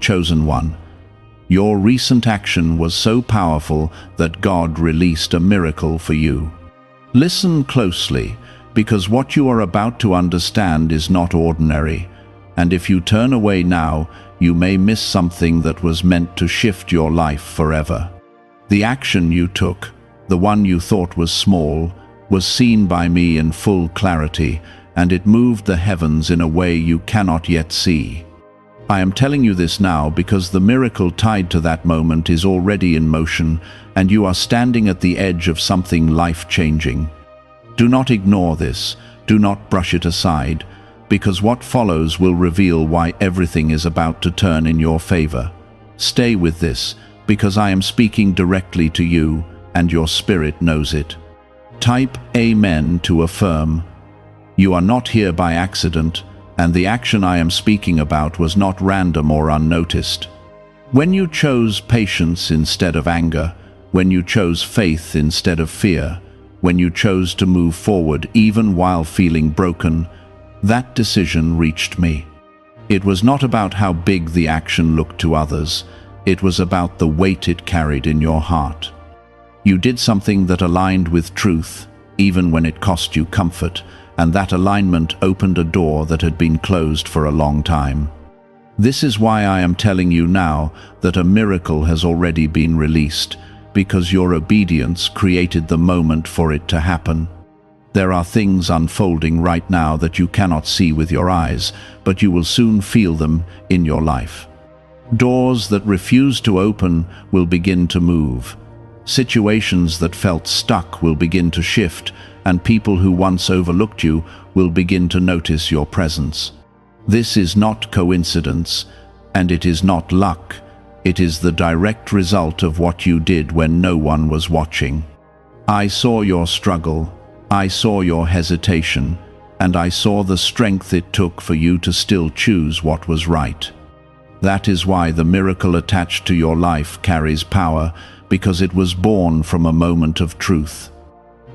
chosen one. Your recent action was so powerful that God released a miracle for you. Listen closely, because what you are about to understand is not ordinary, and if you turn away now, you may miss something that was meant to shift your life forever. The action you took, the one you thought was small, was seen by me in full clarity, and it moved the heavens in a way you cannot yet see. I am telling you this now because the miracle tied to that moment is already in motion, and you are standing at the edge of something life-changing. Do not ignore this, do not brush it aside, because what follows will reveal why everything is about to turn in your favor. Stay with this, because I am speaking directly to you, and your spirit knows it. Type Amen to affirm. You are not here by accident, and the action I am speaking about was not random or unnoticed. When you chose patience instead of anger, when you chose faith instead of fear, when you chose to move forward even while feeling broken, that decision reached me. It was not about how big the action looked to others, it was about the weight it carried in your heart. You did something that aligned with truth, even when it cost you comfort, and that alignment opened a door that had been closed for a long time. This is why I am telling you now that a miracle has already been released, because your obedience created the moment for it to happen. There are things unfolding right now that you cannot see with your eyes, but you will soon feel them in your life. Doors that refuse to open will begin to move. Situations that felt stuck will begin to shift, and people who once overlooked you will begin to notice your presence. This is not coincidence, and it is not luck. It is the direct result of what you did when no one was watching. I saw your struggle, I saw your hesitation, and I saw the strength it took for you to still choose what was right. That is why the miracle attached to your life carries power, because it was born from a moment of truth.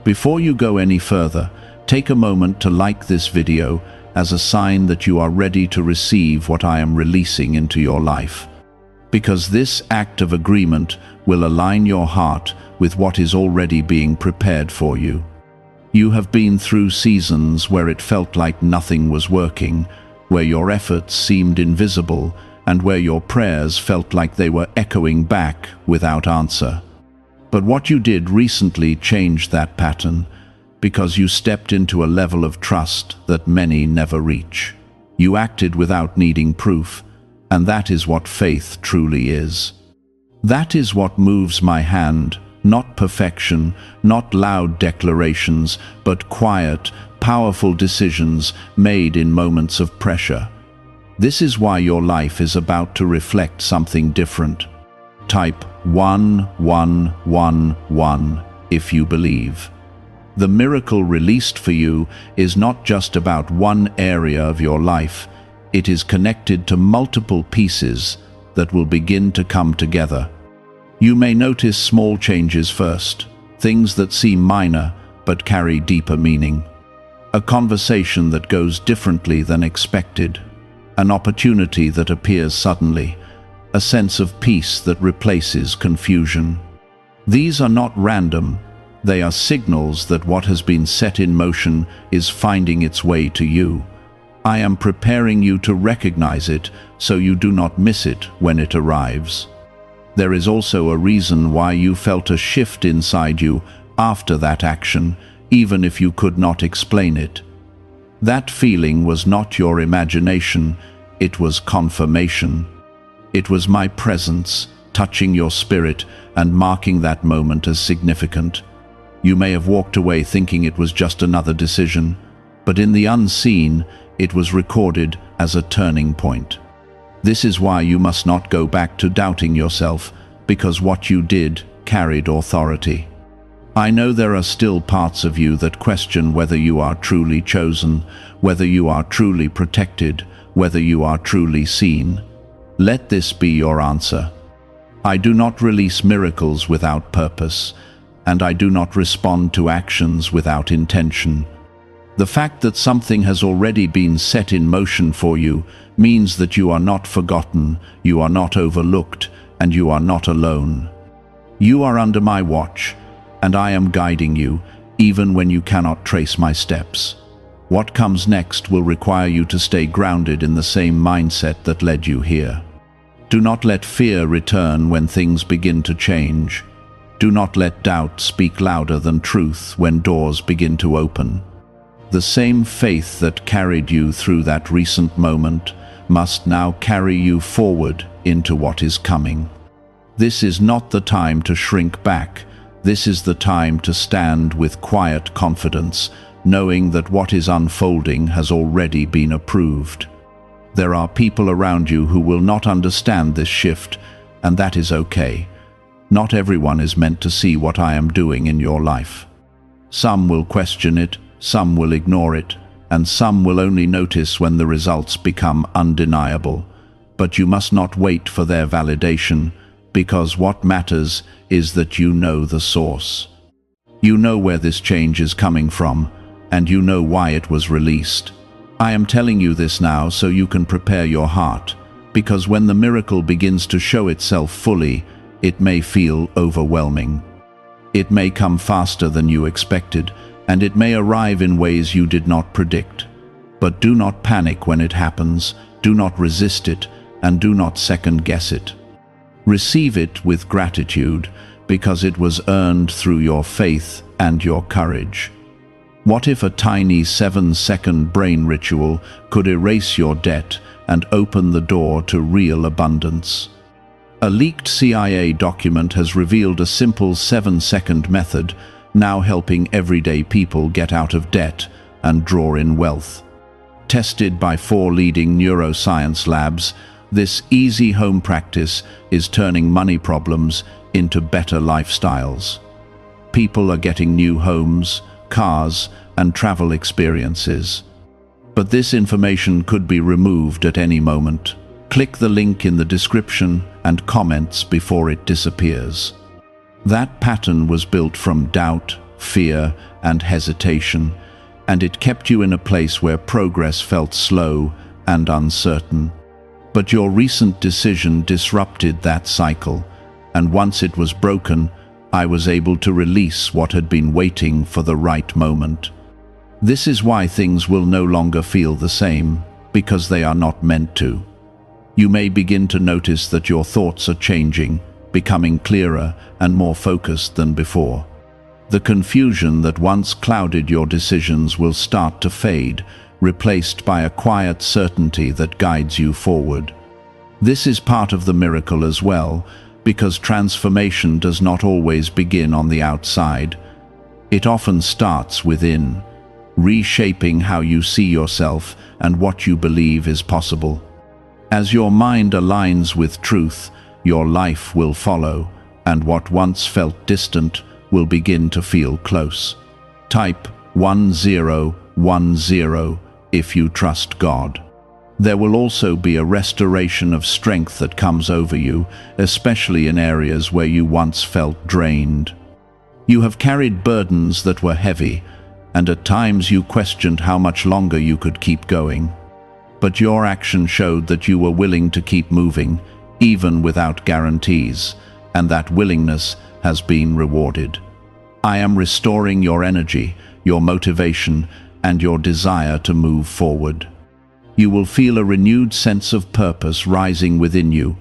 Before you go any further, take a moment to like this video as a sign that you are ready to receive what I am releasing into your life. Because this act of agreement will align your heart with what is already being prepared for you. You have been through seasons where it felt like nothing was working, where your efforts seemed invisible, and where your prayers felt like they were echoing back without answer. But what you did recently changed that pattern, because you stepped into a level of trust that many never reach. You acted without needing proof, and that is what faith truly is. That is what moves my hand, not perfection, not loud declarations, but quiet, powerful decisions made in moments of pressure. This is why your life is about to reflect something different. Type 1111 if you believe. The miracle released for you is not just about one area of your life. It is connected to multiple pieces that will begin to come together. You may notice small changes first, things that seem minor but carry deeper meaning. A conversation that goes differently than expected. An opportunity that appears suddenly. A sense of peace that replaces confusion. These are not random. They are signals that what has been set in motion is finding its way to you. I am preparing you to recognize it so you do not miss it when it arrives. There is also a reason why you felt a shift inside you after that action, even if you could not explain it. That feeling was not your imagination, it was confirmation. It was my presence, touching your spirit and marking that moment as significant. You may have walked away thinking it was just another decision, but in the unseen, it was recorded as a turning point. This is why you must not go back to doubting yourself, because what you did carried authority. I know there are still parts of you that question whether you are truly chosen, whether you are truly protected, whether you are truly seen. Let this be your answer. I do not release miracles without purpose, and I do not respond to actions without intention. The fact that something has already been set in motion for you means that you are not forgotten, you are not overlooked, and you are not alone. You are under my watch, and I am guiding you, even when you cannot trace my steps. What comes next will require you to stay grounded in the same mindset that led you here. Do not let fear return when things begin to change. Do not let doubt speak louder than truth when doors begin to open. The same faith that carried you through that recent moment must now carry you forward into what is coming. This is not the time to shrink back. This is the time to stand with quiet confidence, knowing that what is unfolding has already been approved. There are people around you who will not understand this shift, and that is okay. Not everyone is meant to see what I am doing in your life. Some will question it, some will ignore it, and some will only notice when the results become undeniable. But you must not wait for their validation, because what matters is that you know the source. You know where this change is coming from, and you know why it was released. I am telling you this now so you can prepare your heart, because when the miracle begins to show itself fully, it may feel overwhelming. It may come faster than you expected, and it may arrive in ways you did not predict. But do not panic when it happens, do not resist it, and do not second-guess it. Receive it with gratitude, because it was earned through your faith and your courage. What if a tiny 7-second brain ritual could erase your debt and open the door to real abundance? A leaked CIA document has revealed a simple 7-second method, now helping everyday people get out of debt and draw in wealth. Tested by 4 leading neuroscience labs, this easy home practice is turning money problems into better lifestyles. People are getting new homes, cars, and travel experiences. But this information could be removed at any moment. Click the link in the description and comments before it disappears. That pattern was built from doubt, fear, and hesitation, and it kept you in a place where progress felt slow and uncertain. But your recent decision disrupted that cycle, and once it was broken, I was able to release what had been waiting for the right moment. This is why things will no longer feel the same, because they are not meant to. You may begin to notice that your thoughts are changing, becoming clearer and more focused than before. The confusion that once clouded your decisions will start to fade, replaced by a quiet certainty that guides you forward. This is part of the miracle as well, because transformation does not always begin on the outside. It often starts within, reshaping how you see yourself and what you believe is possible. As your mind aligns with truth, your life will follow, and what once felt distant will begin to feel close. Type 1010 if you trust God. There will also be a restoration of strength that comes over you, especially in areas where you once felt drained. You have carried burdens that were heavy, and at times you questioned how much longer you could keep going. But your action showed that you were willing to keep moving, even without guarantees, and that willingness has been rewarded. I am restoring your energy, your motivation, and your desire to move forward. You will feel a renewed sense of purpose rising within you,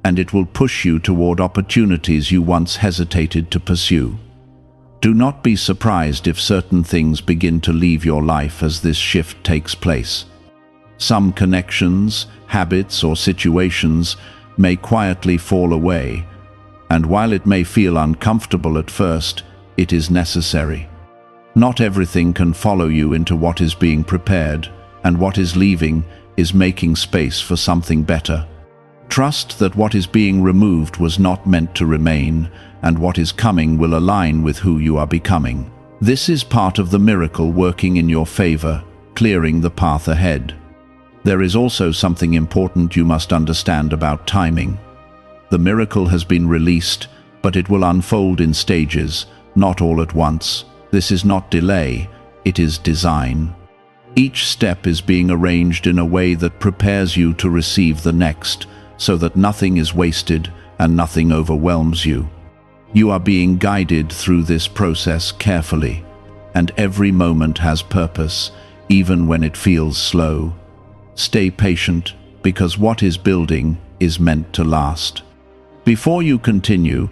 and it will push you toward opportunities you once hesitated to pursue. Do not be surprised if certain things begin to leave your life as this shift takes place. Some connections, habits, or situations may quietly fall away, and while it may feel uncomfortable at first, it is necessary. Not everything can follow you into what is being prepared, and what is leaving is making space for something better. Trust that what is being removed was not meant to remain, and what is coming will align with who you are becoming. This is part of the miracle working in your favor, clearing the path ahead. There is also something important you must understand about timing. The miracle has been released, but it will unfold in stages, not all at once. This is not delay, it is design. Each step is being arranged in a way that prepares you to receive the next, so that nothing is wasted and nothing overwhelms you. You are being guided through this process carefully, and every moment has purpose, even when it feels slow. Stay patient, because what is building is meant to last. Before you continue,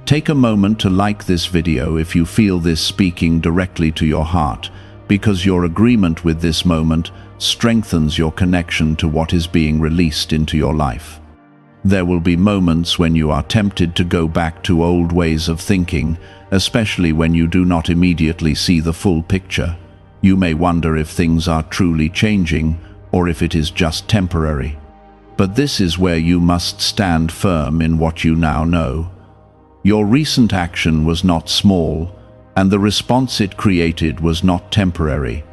take a moment to like this video if you feel this speaking directly to your heart, because your agreement with this moment strengthens your connection to what is being released into your life. There will be moments when you are tempted to go back to old ways of thinking, especially when you do not immediately see the full picture. You may wonder if things are truly changing or if it is just temporary. But this is where you must stand firm in what you now know. Your recent action was not small, and the response it created was not temporary.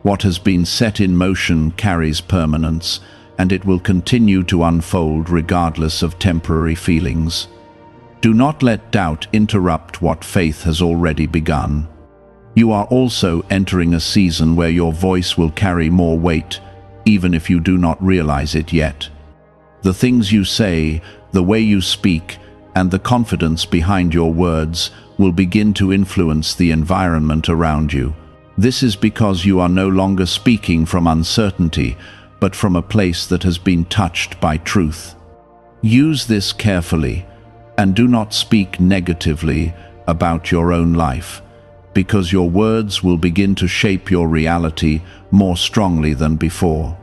What has been set in motion carries permanence, and it will continue to unfold regardless of temporary feelings. Do not let doubt interrupt what faith has already begun. You are also entering a season where your voice will carry more weight, even if you do not realize it yet. The things you say, the way you speak, and the confidence behind your words will begin to influence the environment around you. This is because you are no longer speaking from uncertainty, but from a place that has been touched by truth. Use this carefully, and do not speak negatively about your own life, because your words will begin to shape your reality more strongly than before.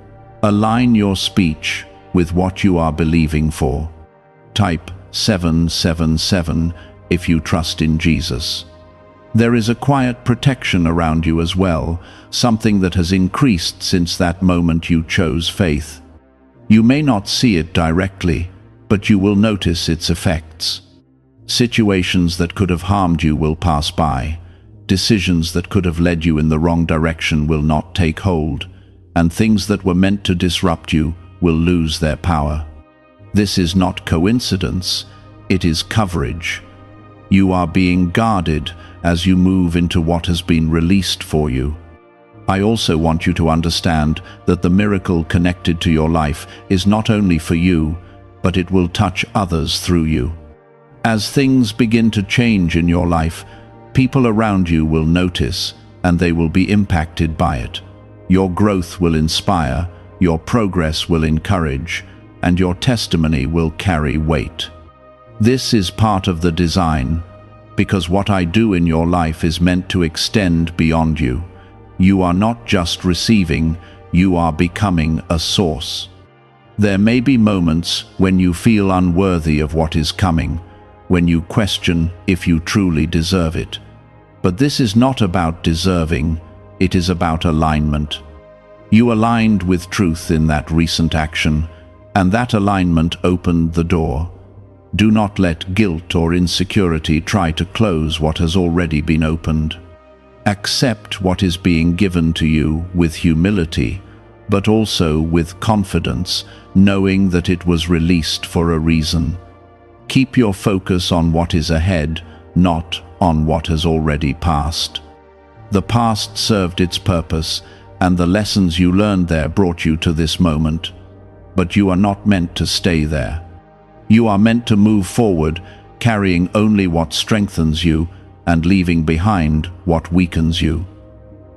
Align your speech with what you are believing for. Type 777 if you trust in Jesus. There is a quiet protection around you as well, something that has increased since that moment you chose faith. You may not see it directly, but you will notice its effects. Situations that could have harmed you will pass by. Decisions that could have led you in the wrong direction will not take hold, and things that were meant to disrupt you will lose their power. This is not coincidence, it is coverage. You are being guarded as you move into what has been released for you. I also want you to understand that the miracle connected to your life is not only for you, but it will touch others through you. As things begin to change in your life, people around you will notice, and they will be impacted by it. Your growth will inspire, your progress will encourage, and your testimony will carry weight. This is part of the design, because what I do in your life is meant to extend beyond you. You are not just receiving, you are becoming a source. There may be moments when you feel unworthy of what is coming, when you question if you truly deserve it. But this is not about deserving, it is about alignment. You aligned with truth in that recent action, and that alignment opened the door. Do not let guilt or insecurity try to close what has already been opened. Accept what is being given to you with humility, but also with confidence, knowing that it was released for a reason. Keep your focus on what is ahead, not on what has already passed. The past served its purpose, and the lessons you learned there brought you to this moment. But you are not meant to stay there. You are meant to move forward, carrying only what strengthens you and leaving behind what weakens you.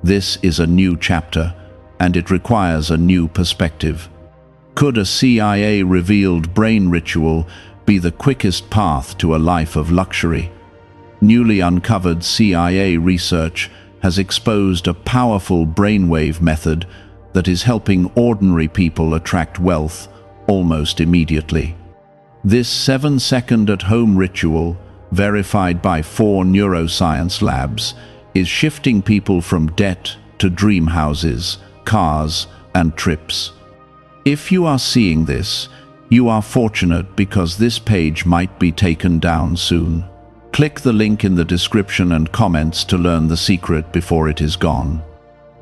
This is a new chapter, and it requires a new perspective. Could a CIA-revealed brain ritual be the quickest path to a life of luxury? Newly uncovered CIA research has exposed a powerful brainwave method that is helping ordinary people attract wealth almost immediately. This 7-second at-home ritual, verified by 4 neuroscience labs, is shifting people from debt to dream houses, cars, and trips. If you are seeing this, you are fortunate because this page might be taken down soon. Click the link in the description and comments to learn the secret before it is gone.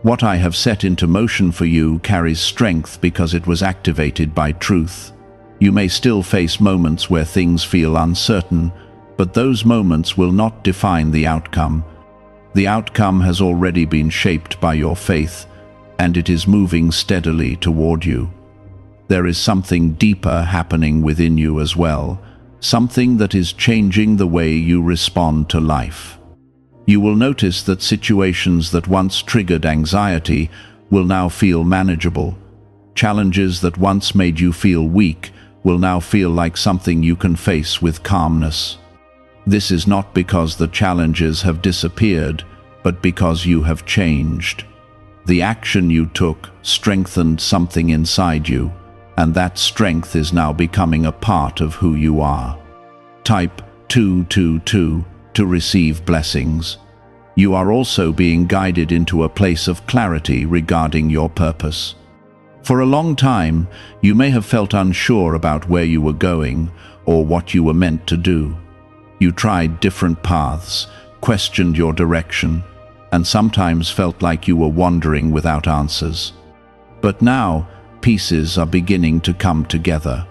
What I have set into motion for you carries strength because it was activated by truth. You may still face moments where things feel uncertain, but those moments will not define the outcome. The outcome has already been shaped by your faith, and it is moving steadily toward you. There is something deeper happening within you as well, something that is changing the way you respond to life. You will notice that situations that once triggered anxiety will now feel manageable. Challenges that once made you feel weak will now feel like something you can face with calmness. This is not because the challenges have disappeared, but because you have changed. The action you took strengthened something inside you, and that strength is now becoming a part of who you are. Type 222 to receive blessings. You are also being guided into a place of clarity regarding your purpose. For a long time, you may have felt unsure about where you were going or what you were meant to do. You tried different paths, questioned your direction, and sometimes felt like you were wandering without answers. But now, pieces are beginning to come together.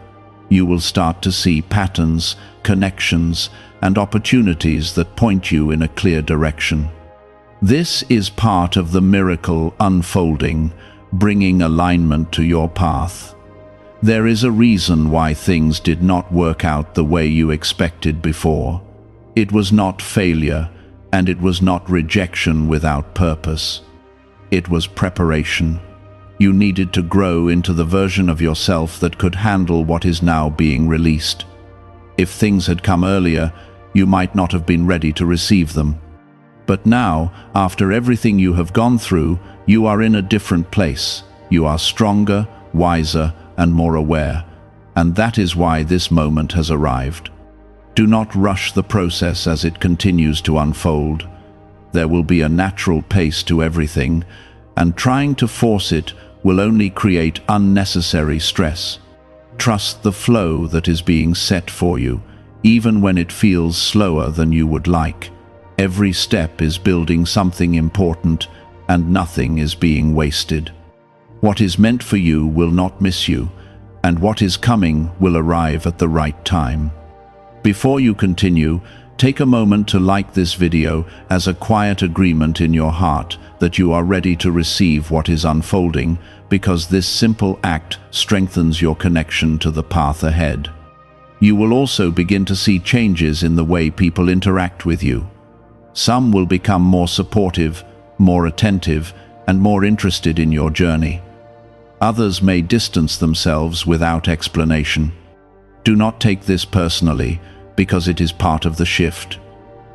You will start to see patterns, connections, and opportunities that point you in a clear direction. This is part of the miracle unfolding, bringing alignment to your path. There is a reason why things did not work out the way you expected before. It was not failure, and it was not rejection without purpose. It was preparation. You needed to grow into the version of yourself that could handle what is now being released. If things had come earlier, you might not have been ready to receive them. But now, after everything you have gone through, you are in a different place. You are stronger, wiser, and more aware. And that is why this moment has arrived. Do not rush the process as it continues to unfold. There will be a natural pace to everything, and trying to force it will only create unnecessary stress. Trust the flow that is being set for you, even when it feels slower than you would like. Every step is building something important, and nothing is being wasted. What is meant for you will not miss you, and what is coming will arrive at the right time. Before you continue, take a moment to like this video as a quiet agreement in your heart that you are ready to receive what is unfolding, because this simple act strengthens your connection to the path ahead. You will also begin to see changes in the way people interact with you. Some will become more supportive, more attentive, and more interested in your journey. Others may distance themselves without explanation. Do not take this personally, because it is part of the shift.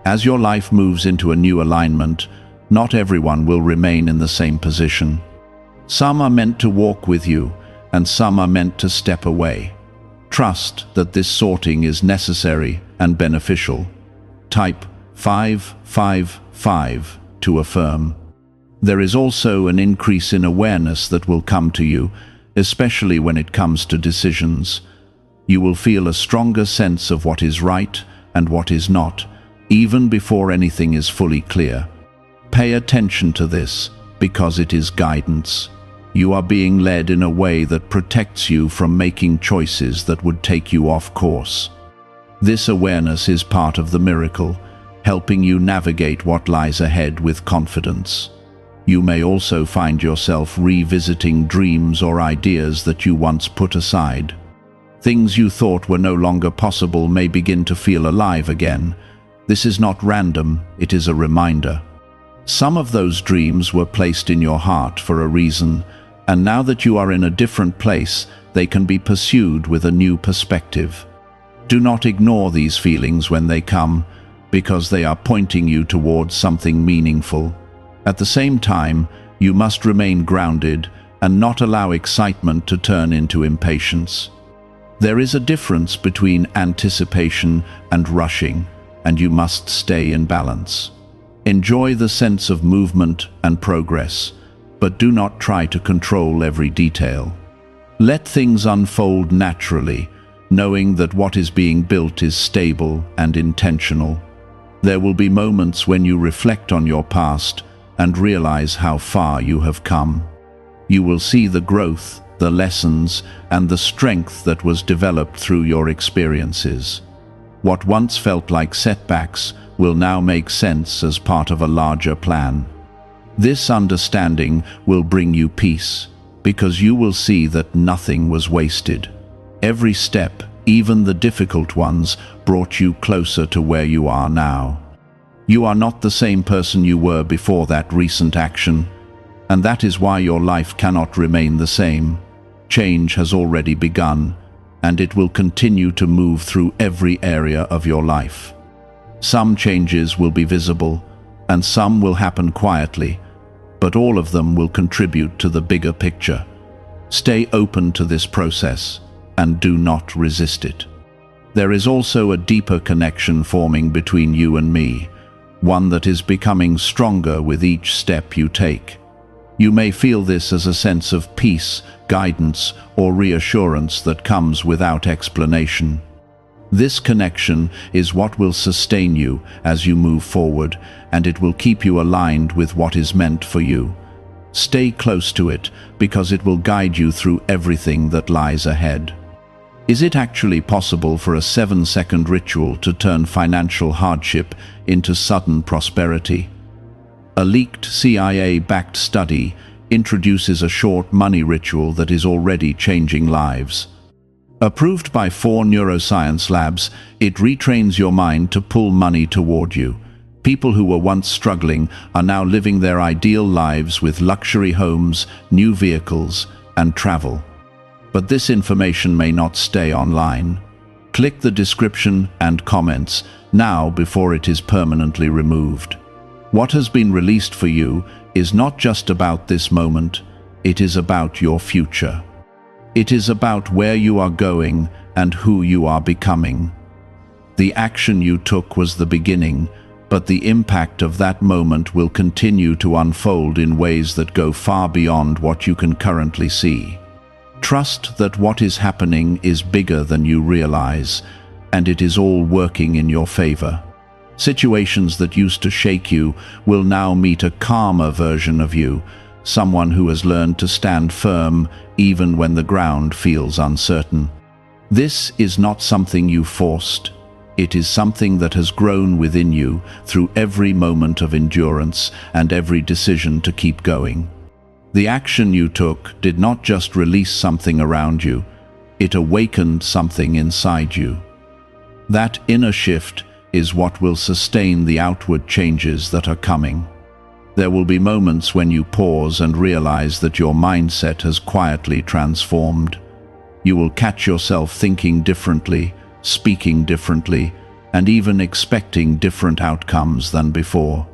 As your life moves into a new alignment, not everyone will remain in the same position. Some are meant to walk with you, and some are meant to step away. Trust that this sorting is necessary and beneficial. Type 555 to affirm. There is also an increase in awareness that will come to you, especially when it comes to decisions. You will feel a stronger sense of what is right and what is not, even before anything is fully clear. Pay attention to this, because it is guidance. You are being led in a way that protects you from making choices that would take you off course. This awareness is part of the miracle, helping you navigate what lies ahead with confidence. You may also find yourself revisiting dreams or ideas that you once put aside. Things you thought were no longer possible may begin to feel alive again. This is not random, it is a reminder. Some of those dreams were placed in your heart for a reason, and now that you are in a different place, they can be pursued with a new perspective. Do not ignore these feelings when they come, because they are pointing you towards something meaningful. At the same time, you must remain grounded and not allow excitement to turn into impatience. There is a difference between anticipation and rushing, and you must stay in balance. Enjoy the sense of movement and progress, but do not try to control every detail. Let things unfold naturally, knowing that what is being built is stable and intentional. There will be moments when you reflect on your past and realize how far you have come. You will see the growth, the lessons, and the strength that was developed through your experiences. What once felt like setbacks will now make sense as part of a larger plan. This understanding will bring you peace, because you will see that nothing was wasted. Every step, even the difficult ones, brought you closer to where you are now. You are not the same person you were before that recent action, and that is why your life cannot remain the same. Change has already begun, and it will continue to move through every area of your life. Some changes will be visible, and some will happen quietly, but all of them will contribute to the bigger picture. Stay open to this process, and do not resist it. There is also a deeper connection forming between you and me, one that is becoming stronger with each step you take. You may feel this as a sense of peace, guidance, or reassurance that comes without explanation. This connection is what will sustain you as you move forward, and it will keep you aligned with what is meant for you. Stay close to it, because it will guide you through everything that lies ahead. Is it actually possible for a 7-second ritual to turn financial hardship into sudden prosperity? A leaked CIA-backed study introduces a short money ritual that is already changing lives. Approved by 4 neuroscience labs, it retrains your mind to pull money toward you. People who were once struggling are now living their ideal lives with luxury homes, new vehicles, and travel. But this information may not stay online. Click the description and comments now before it is permanently removed. What has been released for you is not just about this moment, it is about your future. It is about where you are going and who you are becoming. The action you took was the beginning, but the impact of that moment will continue to unfold in ways that go far beyond what you can currently see. Trust that what is happening is bigger than you realize, and it is all working in your favor. Situations that used to shake you will now meet a calmer version of you, someone who has learned to stand firm even when the ground feels uncertain. This is not something you forced. It is something that has grown within you through every moment of endurance and every decision to keep going. The action you took did not just release something around you, it awakened something inside you. That inner shift is what will sustain the outward changes that are coming. There will be moments when you pause and realize that your mindset has quietly transformed. You will catch yourself thinking differently, speaking differently, and even expecting different outcomes than before.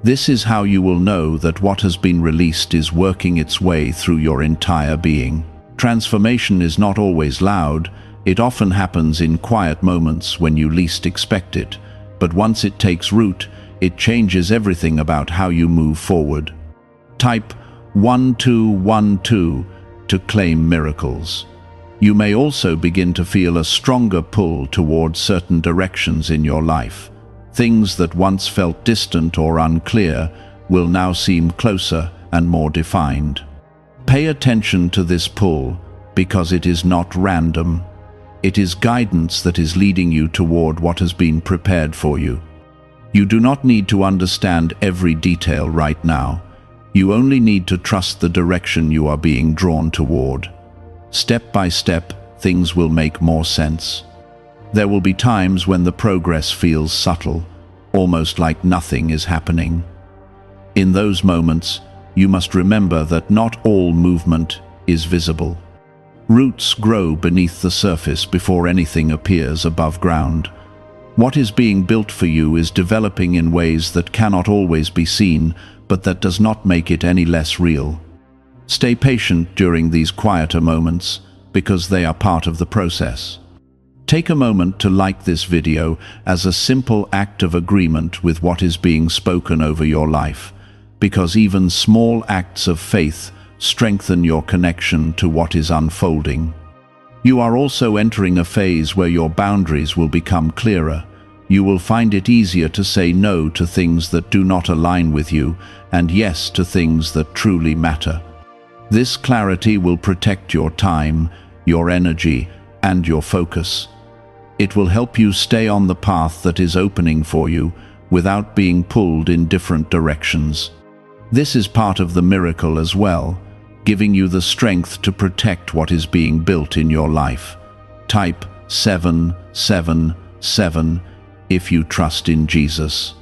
This is how you will know that what has been released is working its way through your entire being. Transformation is not always loud. It often happens in quiet moments when you least expect it, but once it takes root, it changes everything about how you move forward. Type 1212 to claim miracles. You may also begin to feel a stronger pull towards certain directions in your life. Things that once felt distant or unclear will now seem closer and more defined. Pay attention to this pull, because it is not random. It is guidance that is leading you toward what has been prepared for you. You do not need to understand every detail right now. You only need to trust the direction you are being drawn toward. Step by step, things will make more sense. There will be times when the progress feels subtle, almost like nothing is happening. In those moments, you must remember that not all movement is visible. Roots grow beneath the surface before anything appears above ground. What is being built for you is developing in ways that cannot always be seen, but that does not make it any less real. Stay patient during these quieter moments, because they are part of the process. Take a moment to like this video as a simple act of agreement with what is being spoken over your life, because even small acts of faith strengthen your connection to what is unfolding. You are also entering a phase where your boundaries will become clearer. You will find it easier to say no to things that do not align with you, and yes to things that truly matter. This clarity will protect your time, your energy, and your focus. It will help you stay on the path that is opening for you without being pulled in different directions. This is part of the miracle as well, giving you the strength to protect what is being built in your life. Type 777 if you trust in Jesus.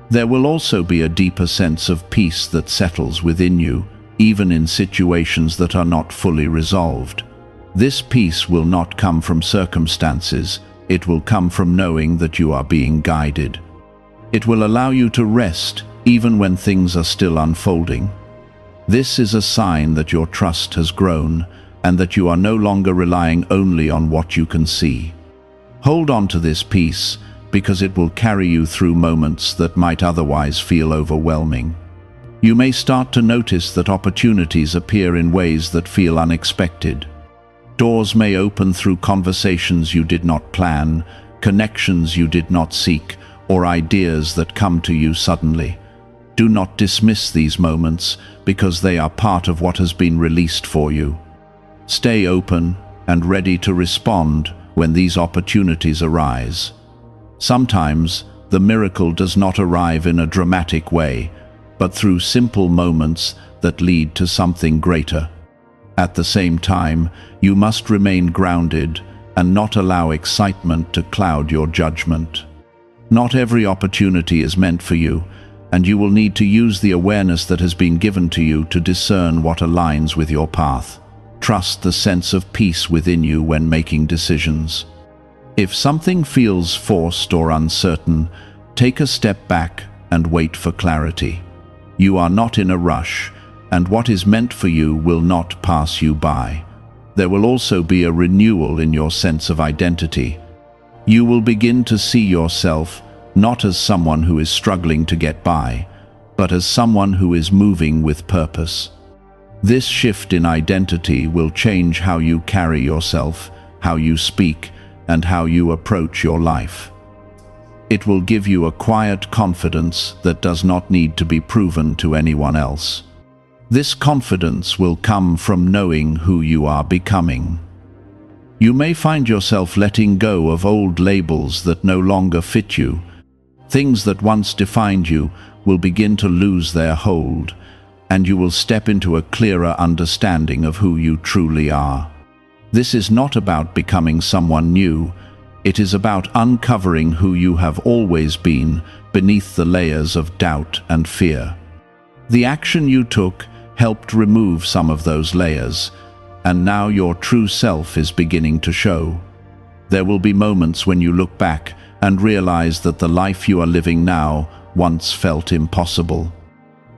There will also be a deeper sense of peace that settles within you, even in situations that are not fully resolved. This peace will not come from circumstances, it will come from knowing that you are being guided. It will allow you to rest, even when things are still unfolding. This is a sign that your trust has grown, and that you are no longer relying only on what you can see. Hold on to this peace, because it will carry you through moments that might otherwise feel overwhelming. You may start to notice that opportunities appear in ways that feel unexpected. Doors may open through conversations you did not plan, connections you did not seek, or ideas that come to you suddenly. Do not dismiss these moments, because they are part of what has been released for you. Stay open and ready to respond when these opportunities arise. Sometimes, the miracle does not arrive in a dramatic way, but through simple moments that lead to something greater. At the same time, you must remain grounded and not allow excitement to cloud your judgment. Not every opportunity is meant for you, and you will need to use the awareness that has been given to you to discern what aligns with your path. Trust the sense of peace within you when making decisions. If something feels forced or uncertain, take a step back and wait for clarity. You are not in a rush, and what is meant for you will not pass you by. There will also be a renewal in your sense of identity. You will begin to see yourself not as someone who is struggling to get by, but as someone who is moving with purpose. This shift in identity will change how you carry yourself, how you speak, and how you approach your life. It will give you a quiet confidence that does not need to be proven to anyone else. This confidence will come from knowing who you are becoming. You may find yourself letting go of old labels that no longer fit you. Things that once defined you will begin to lose their hold, and you will step into a clearer understanding of who you truly are. This is not about becoming someone new. It is about uncovering who you have always been beneath the layers of doubt and fear. The action you took helped remove some of those layers, and now your true self is beginning to show. There will be moments when you look back and realize that the life you are living now once felt impossible.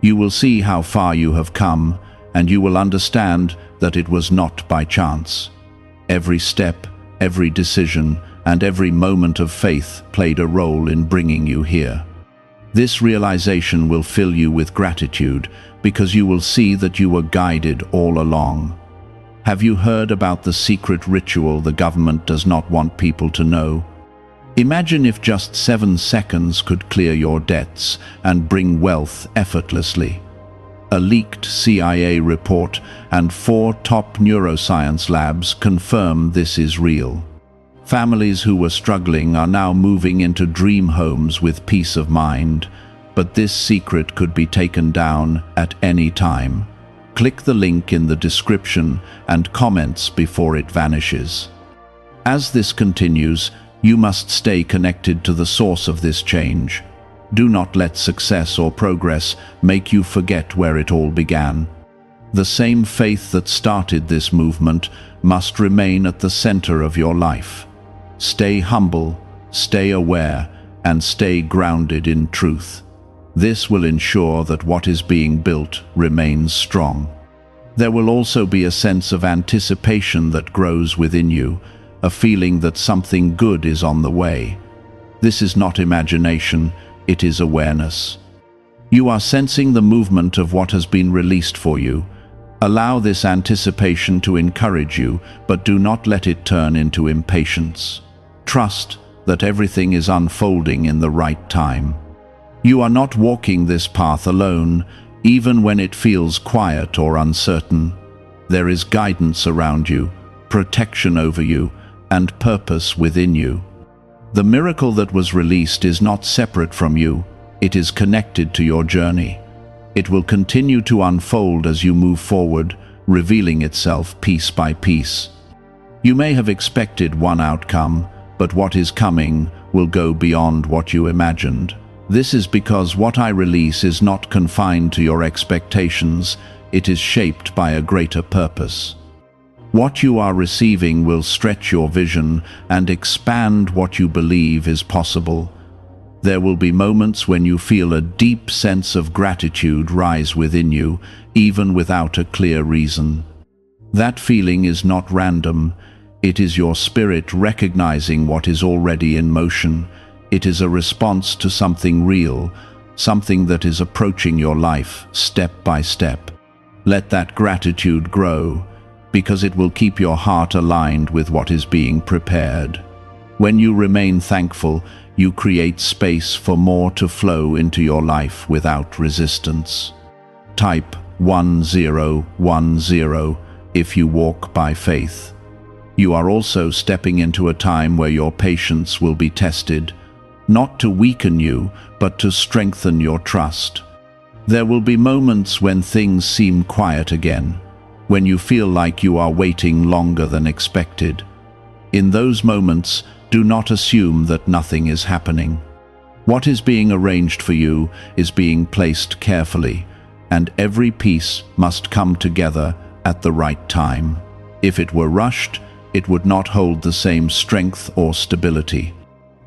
You will see how far you have come, and you will understand that it was not by chance. Every step, every decision, and every moment of faith played a role in bringing you here. This realization will fill you with gratitude, because you will see that you were guided all along. Have you heard about the secret ritual the government does not want people to know? Imagine if just 7 seconds could clear your debts and bring wealth effortlessly. A leaked CIA report and 4 top neuroscience labs confirm this is real. Families who were struggling are now moving into dream homes with peace of mind, but this secret could be taken down at any time. Click the link in the description and comments before it vanishes. As this continues, you must stay connected to the source of this change. Do not let success or progress make you forget where it all began. The same faith that started this movement must remain at the center of your life. Stay humble, stay aware, and stay grounded in truth. This will ensure that what is being built remains strong. There will also be a sense of anticipation that grows within you, a feeling that something good is on the way. This is not imagination, it is awareness. You are sensing the movement of what has been released for you. Allow this anticipation to encourage you, but do not let it turn into impatience. Trust that everything is unfolding in the right time. You are not walking this path alone, even when it feels quiet or uncertain. There is guidance around you, protection over you, and purpose within you. The miracle that was released is not separate from you, it is connected to your journey. It will continue to unfold as you move forward, revealing itself piece by piece. You may have expected one outcome, but what is coming will go beyond what you imagined. This is because what I release is not confined to your expectations, it is shaped by a greater purpose. What you are receiving will stretch your vision and expand what you believe is possible. There will be moments when you feel a deep sense of gratitude rise within you, even without a clear reason. That feeling is not random. It is your spirit recognizing what is already in motion. It is a response to something real, something that is approaching your life step by step. Let that gratitude grow, because it will keep your heart aligned with what is being prepared. When you remain thankful, you create space for more to flow into your life without resistance. Type 1010 if you walk by faith. You are also stepping into a time where your patience will be tested, not to weaken you, but to strengthen your trust. There will be moments when things seem quiet again, when you feel like you are waiting longer than expected. In those moments, do not assume that nothing is happening. What is being arranged for you is being placed carefully, and every piece must come together at the right time. If it were rushed, it would not hold the same strength or stability.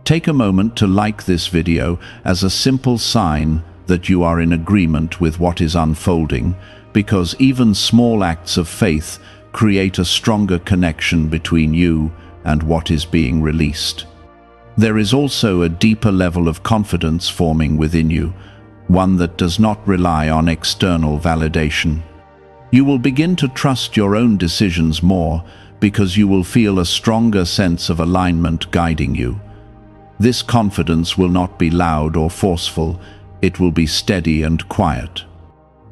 Take a moment to like this video as a simple sign that you are in agreement with what is unfolding, because even small acts of faith create a stronger connection between you and what is being released. There is also a deeper level of confidence forming within you, one that does not rely on external validation. You will begin to trust your own decisions more because you will feel a stronger sense of alignment guiding you. This confidence will not be loud or forceful, it will be steady and quiet.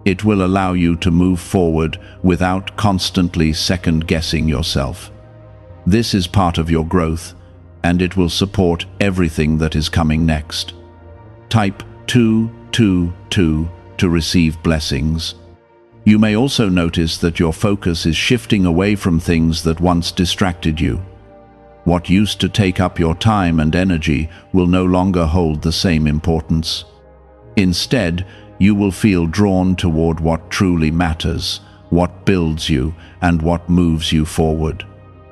It will allow you to move forward without constantly second-guessing yourself. This is part of your growth, and it will support everything that is coming next. Type 222 to receive blessings. You may also notice that your focus is shifting away from things that once distracted you. What used to take up your time and energy will no longer hold the same importance. Instead, you will feel drawn toward what truly matters, what builds you, and what moves you forward.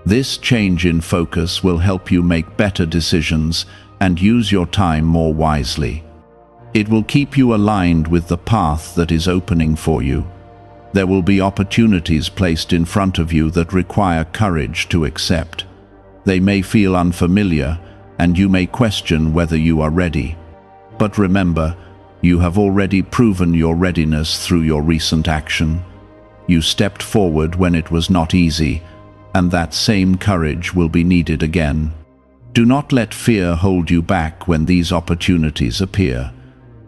This change in focus will help you make better decisions and use your time more wisely. It will keep you aligned with the path that is opening for you. There will be opportunities placed in front of you that require courage to accept. They may feel unfamiliar, and you may question whether you are ready. But remember, you have already proven your readiness through your recent action. You stepped forward when it was not easy, and that same courage will be needed again. Do not let fear hold you back when these opportunities appear.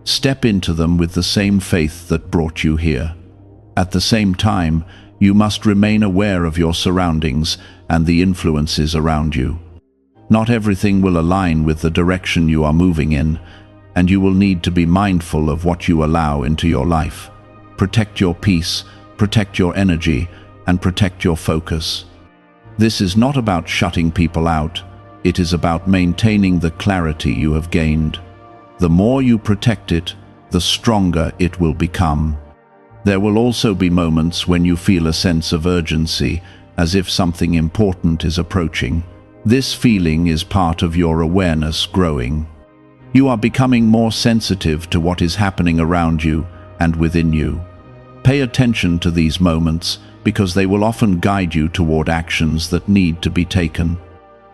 Step into them with the same faith that brought you here. At the same time, you must remain aware of your surroundings and the influences around you. Not everything will align with the direction you are moving in, and you will need to be mindful of what you allow into your life. Protect your peace, protect your energy, and protect your focus. This is not about shutting people out, it is about maintaining the clarity you have gained. The more you protect it, the stronger it will become. There will also be moments when you feel a sense of urgency, as if something important is approaching. This feeling is part of your awareness growing. You are becoming more sensitive to what is happening around you and within you. Pay attention to these moments because they will often guide you toward actions that need to be taken.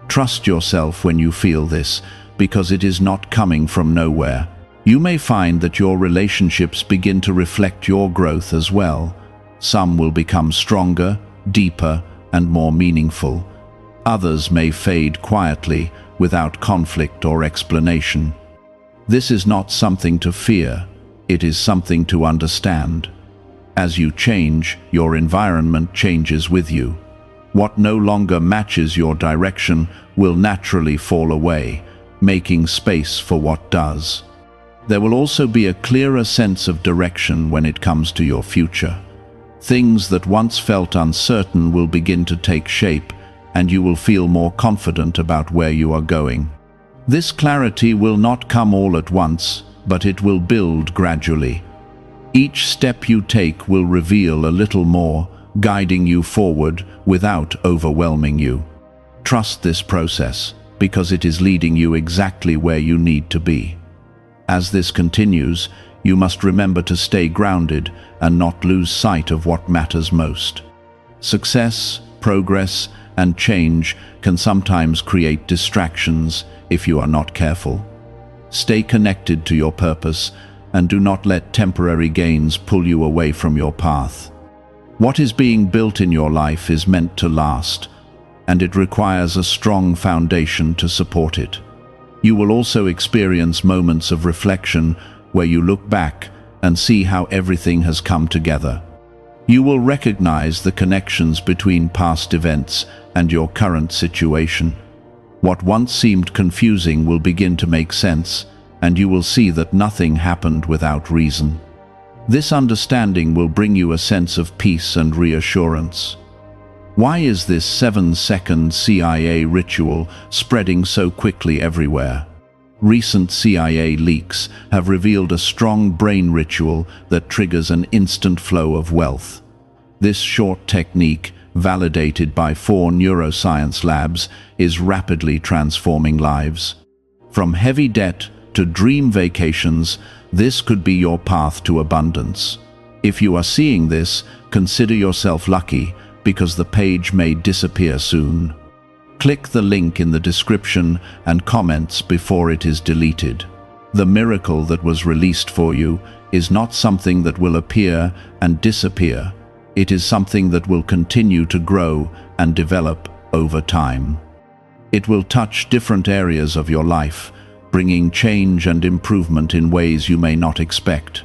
Trust yourself when you feel this, because it is not coming from nowhere. You may find that your relationships begin to reflect your growth as well. Some will become stronger, deeper, and more meaningful. Others may fade quietly, without conflict or explanation. This is not something to fear, it is something to understand. As you change, your environment changes with you. What no longer matches your direction will naturally fall away, making space for what does. There will also be a clearer sense of direction when it comes to your future. Things that once felt uncertain will begin to take shape, and you will feel more confident about where you are going. This clarity will not come all at once, but it will build gradually. Each step you take will reveal a little more, guiding you forward without overwhelming you. Trust this process, because it is leading you exactly where you need to be. As this continues, you must remember to stay grounded and not lose sight of what matters most. Success, progress, and change can sometimes create distractions if you are not careful. Stay connected to your purpose and do not let temporary gains pull you away from your path. What is being built in your life is meant to last, and it requires a strong foundation to support it. You will also experience moments of reflection where you look back and see how everything has come together. You will recognize the connections between past events and your current situation. What once seemed confusing will begin to make sense, and you will see that nothing happened without reason. This understanding will bring you a sense of peace and reassurance. Why is this 7-second CIA ritual spreading so quickly everywhere? Recent CIA leaks have revealed a strong brain ritual that triggers an instant flow of wealth. This short technique, validated by 4 neuroscience labs, is rapidly transforming lives. From heavy debt to dream vacations, this could be your path to abundance. If you are seeing this, consider yourself lucky, because the page may disappear soon. Click the link in the description and comments before it is deleted. The miracle that was released for you is not something that will appear and disappear. It is something that will continue to grow and develop over time. It will touch different areas of your life, bringing change and improvement in ways you may not expect.